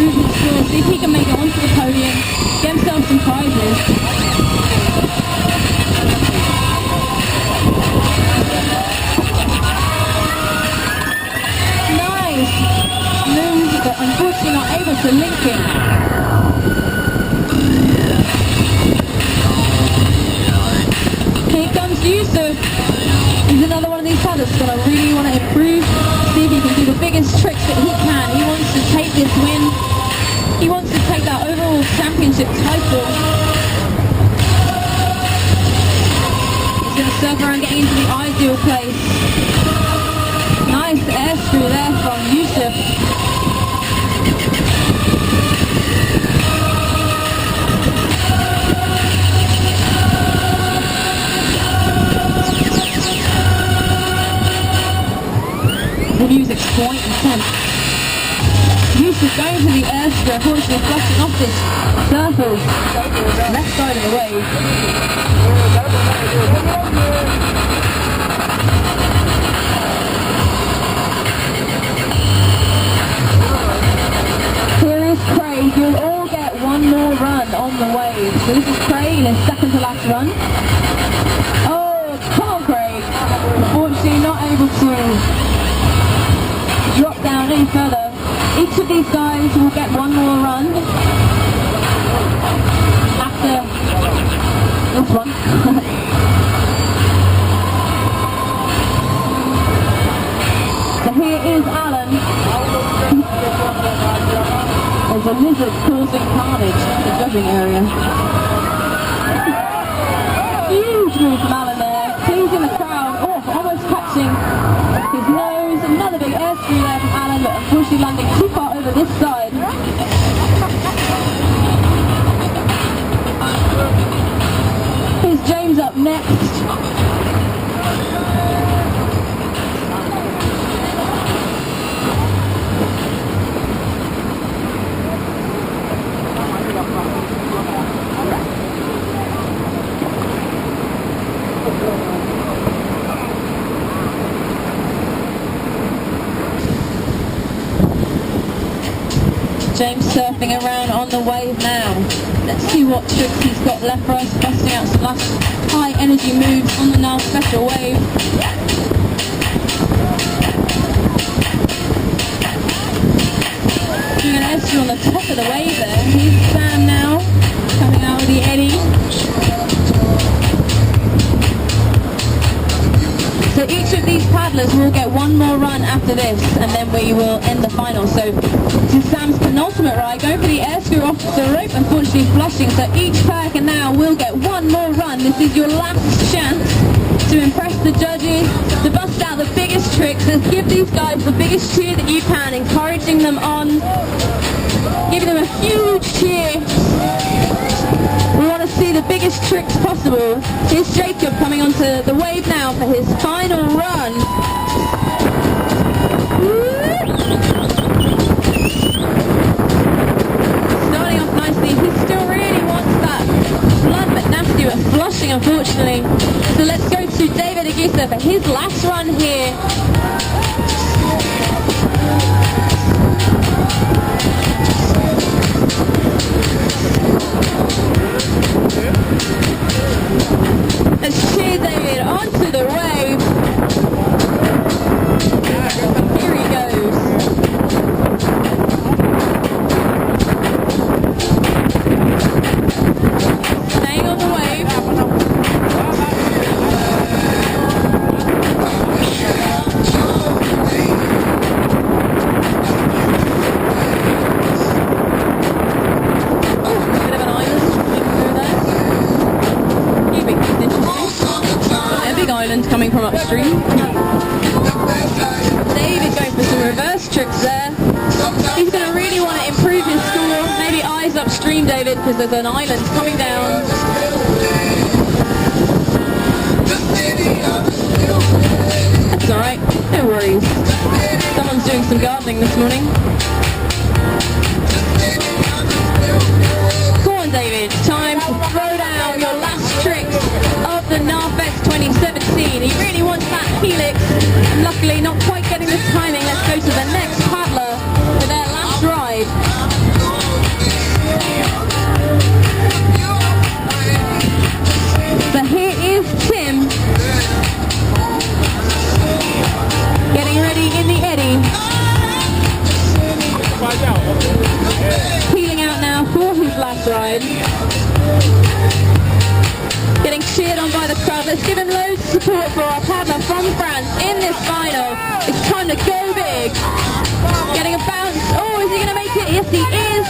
improve his score, see if he can make it onto the podium, get himself some prizes. Nice moves, but unfortunately not able to link it. Here comes Yusuf. He's another one of these paddlers that's going to really want to improve, see if he can do the biggest tricks that he can. He wants to take this win. He wants to take that overall championship title. He's going to surf around getting into the ideal place. Nice air screw there from Yusuf. The music's quite intense. Yusuf going for the air screw, unfortunately flushing off this surface left side of the wave. Here is Craig. You'll all get one more run on the wave. So this is Craig in his second to last run. Oh, come on Craig. Unfortunately not able to drop down any further. Each of these guys will get one more run after this one. So here is Alan. There's a lizard causing carnage in the judging area. Huge move from Alan there, pleasing the crowd. Oh, almost catching his nose. Another big air screw there from Alan, but unfortunately landing too far over this side. Here's James up next. James surfing around on the wave now. Let's see what tricks he's got left for us, busting out some last high energy moves on the NILE special wave. Doing an air on the top of the wave there. Here's Sam now, coming out with the eddy. So each of these paddlers will get one more run after this, and then we will end the final. So this is Sam's penultimate ride, going for the air screw off the rope, unfortunately flushing. So each pair now will get one more run. This is your last chance to impress the judges, to bust out the biggest tricks, and give these guys the biggest cheer that you can, encouraging them on, giving them a huge cheer. We want to see the biggest tricks possible. Here's Jacob coming onto the wave now for his final run. Starting off nicely. He still really wants that blood but nasty, but flushing unfortunately. So let's go to David Agusa for his last run here. Let's cheer David onto the wave. Here he goes. Staying on the wave. Coming from upstream. David going for some reverse tricks there. He's going to really want to improve his score. Maybe eyes upstream, David, because there's an island coming down. That's alright, no worries. Someone's doing some gardening this morning. Come on, David, time to throw down your last tricks of the NILEFEST 2017. He really wants that helix. Luckily, not quite getting the timing. Let's go to the next paddler for their last ride. Peeling out now for his last ride. Getting cheered on by the crowd. Let's give him loads of support for our partner from France in this final. It's time to go big. Getting a bounce. Oh, is he going to make it? Yes, he is.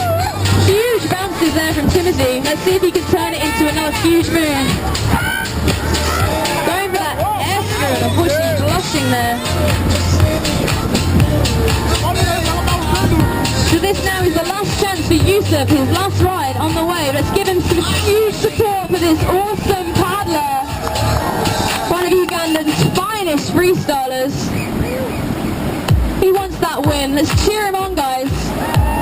Huge bounces there from Timothy. Let's see if he can turn it into another huge move. Going for that air screw, and unfortunately blushing there. So this now is the last chance for Yusuf, his last ride on the way. Let's give him some huge support for this awesome paddler. One of Uganda's finest freestylers. He wants that win. Let's cheer him on, guys.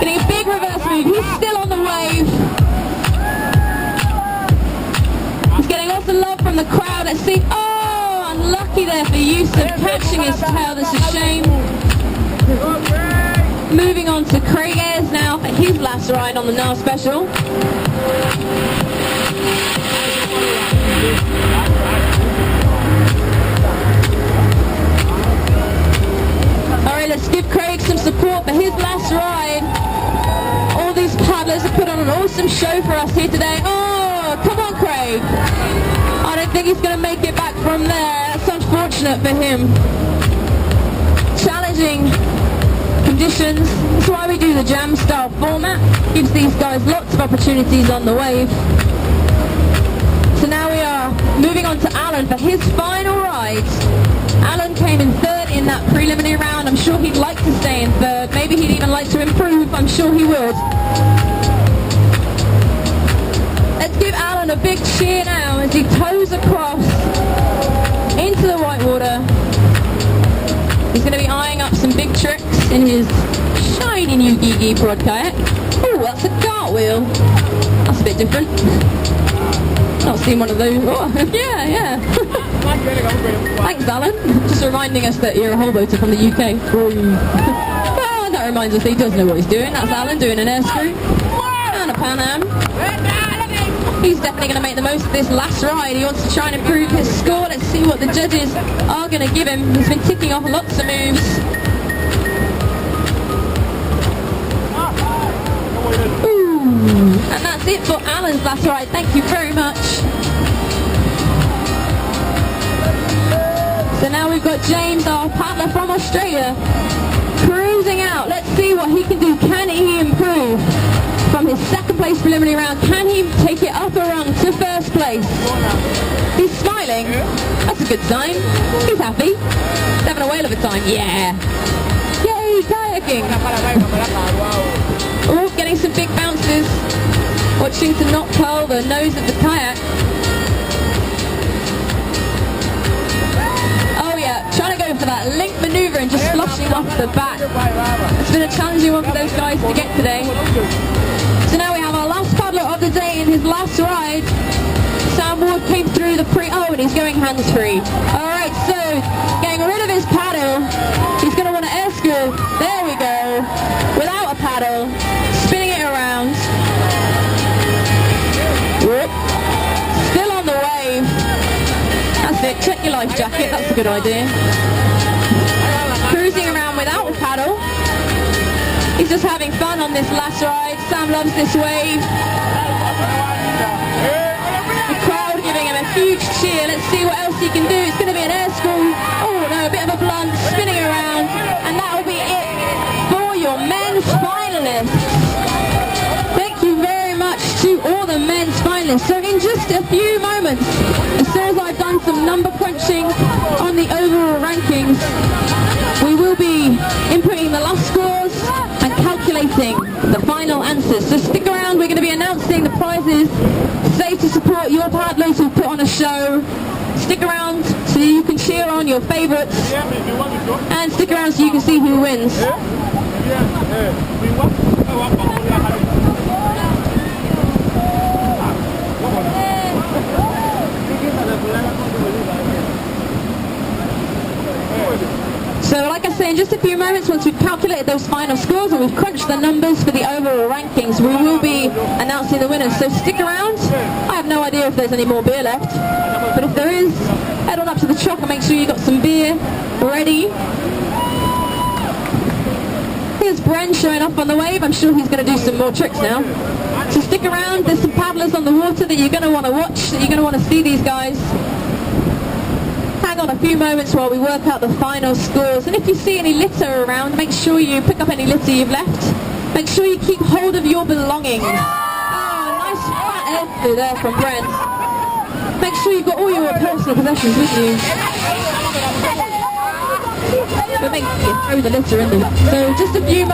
Getting a big reverse move. He's still on the wave. He's getting lots of love from the crowd. Let's see. Oh, unlucky there for Yusuf, catching his tail. That's a shame. Moving on to Craig Ayres now for his last ride on the NILE Special. Alright, let's give Craig some support for his last ride. All these paddlers have put on an awesome show for us here today. Oh, come on Craig. I don't think he's going to make it back from there. That's unfortunate for him. Challenging conditions. That's why we do the jam style format. Gives these guys lots of opportunities on the wave. So now we are moving on to Alan for his final ride. Alan came in third in that preliminary round. I'm sure he'd like to stay in third. Maybe he'd even like to improve. I'm sure he would. Let's give Alan a big cheer now as he toes across into the whitewater. He's going to be eyeing up some big tricks in his shiny new Gigi Prod kayak. Oh, that's a cartwheel. That's a bit different. Not seen one of those. Oh, yeah. Thanks, Alan. Just reminding us that you're a hoboiter from the UK. Well, that reminds us that he does know what he's doing. That's Alan doing an air screw and a Pan Am. He's definitely going to make the most of this last ride. He wants to try and improve his score. Let's see what the judges are going to give him. He's been ticking off lots of moves. Ooh, and that's it for Alan's last ride. Thank you very much. So now we've got James, our partner from Australia, cruising out. Let's see what he can do. Can he improve from his second place preliminary round? Can he take it up a rung to first place? He's smiling. That's a good sign. He's happy. He's having a whale of a time. Yeah. Yay, kayaking. Oh, getting some big bounces. Watching to not curl the nose of the kayak. Oh yeah, trying to go for that link maneuver and just flushing off the back. It's been a challenging one for those guys to get today. So now we have our last paddler of the day in his last ride. Sam Ward came through the oh, and he's going hands-free. Alright, so getting rid of his paddle. He's going to want to air screw. There we go. Without a paddle. Spinning it around. Whoop. Still on the wave. That's it. Check your life jacket. That's a good idea. Cruising around without a paddle. He's just having fun on this last ride. Sam loves this wave. The crowd giving him a huge cheer. Let's see what else he can do. It's going to be an air screw. Oh no, a bit of a blunt. Spinning around. And that will be it for your men's finalists. Thank you very much to all the men's finalists. So in just a few moments, as soon as I've done some number crunching on the overall rankings, we will be inputting the last scores and calculating the final answers. So stick around, we're going to be announcing the prizes. Save to support your paddlers who put on a show. Stick around so you can cheer on your favourites. And stick around so you can see who wins. So like I say, in just a few moments, once we've calculated those final scores and we've crunched the numbers for the overall rankings, we will be announcing the winners. So stick around. I have no idea if there's any more beer left, but if there is, head on up to the truck and make sure you got some beer ready. Here's Bren showing up on the wave. I'm sure he's going to do some more tricks now. So stick around. There's some paddlers on the water that you're going to want to watch, that you're going to want to see these guys. Hang on a few moments while we work out the final scores. And if you see any litter around, make sure you pick up any litter you've left. Make sure you keep hold of your belongings. Oh, nice fat airflow there from Brent. Make sure you've got all your personal possessions with you. But make sure you throw the litter in them. So just a few